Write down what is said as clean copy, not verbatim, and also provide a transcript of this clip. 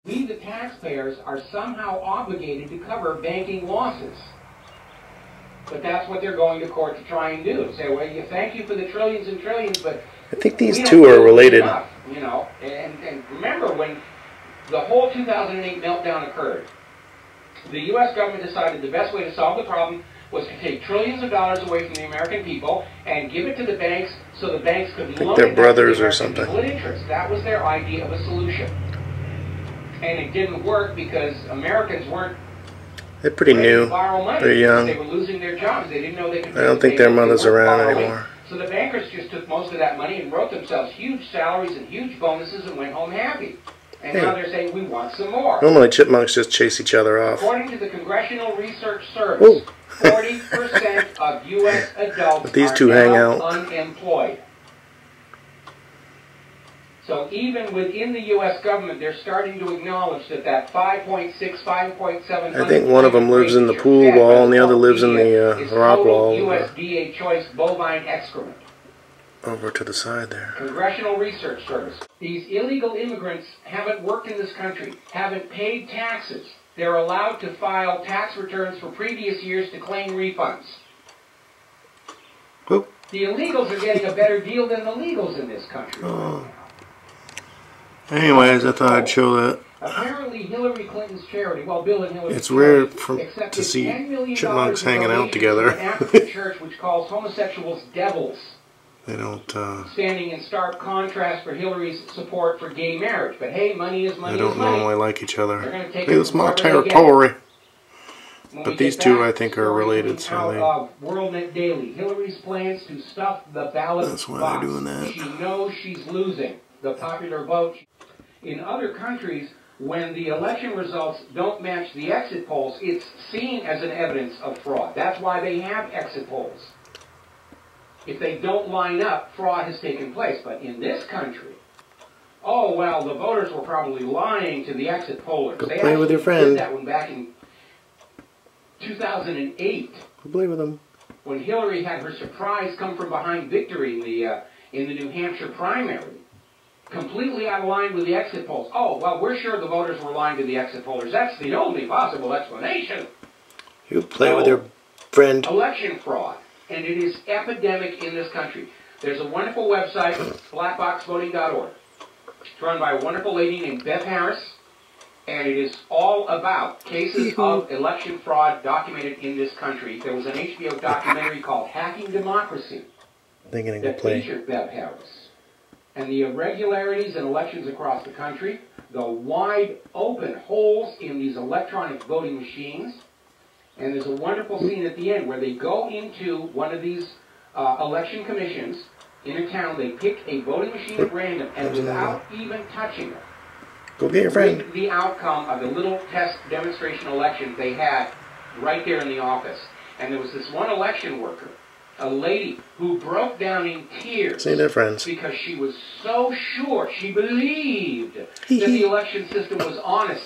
We, the taxpayers, are somehow obligated to cover banking losses. But that's what they're going to court to try and do. Say, well, thank you for the trillions and trillions, but I think these two are related. Enough, you know, and remember when the whole 2008 meltdown occurred, the U.S. government decided the best way to solve the problem was to take trillions of dollars away from the American people and give it to the banks so the banks could loan they're it brothers to the or something. people at interest. That was their idea of a solution. And it didn't work because Americans weren't They're pretty new. They're young. They were losing their jobs. They didn't know they could. I don't think their mother's around anymore. So the bankers just took most of that money and wrote themselves huge salaries and huge bonuses and went home happy. And now they're saying, we want some more. Normally chipmunks just chase each other off. According to the Congressional Research Service, 40% of U.S. adults these two are hang now out. unemployed. So even within the U.S. government, they're starting to acknowledge that 5.6, 5.7... I think one of them lives in the pool wall and the other lives in the rock wall. USDA choice bovine excrement. Over to the side there. Congressional Research Service. These illegal immigrants haven't worked in this country, haven't paid taxes. They're allowed to file tax returns for previous years to claim refunds. Oop. The illegals are getting a better deal than the legals in this country. Oh. Anyways, I thought I'd show that. Apparently, Hillary Clinton's charity, well, Bill and Hillary, it's rare to see chipmunks hanging out together. An African church which calls homosexuals devils. They don't. Standing in stark contrast for Hillary's support for gay marriage. But hey, money is money. They don't normally like each other. It's a small territory. But these two, I think, are related. So WorldNet Daily. Hillary's plans to stuff the ballot that's why box. they're doing that. She knows she's losing the popular vote. In other countries, when the election results don't match the exit polls, it's seen as an evidence of fraud. That's why they have exit polls. If they don't line up, fraud has taken place. But in this country, oh, well, the voters were probably lying to the exit pollers. Go play with your friend. They did that one back in 2008. Go play with them. When Hillary had her surprise come from behind victory in the New Hampshire primary. Completely out of line with the exit polls. Oh, well, we're sure the voters were lying to the exit pollers. That's the only possible explanation. You play with your friend. Election fraud. And it is epidemic in this country. There's a wonderful website, blackboxvoting.org. It's run by a wonderful lady named Beth Harris. And it is all about cases of election fraud documented in this country. There was an HBO documentary called Hacking Democracy that featured Beth Harris. And the irregularities in elections across the country, the wide open holes in these electronic voting machines, and there's a wonderful scene at the end where they go into one of these election commissions in a town, they pick a voting machine at random, and without even touching it, go get your friend. The outcome of the little test demonstration election they had right there in the office. And there was this one election worker, a lady who broke down in tears because she was so sure, she believed that the election system was honest,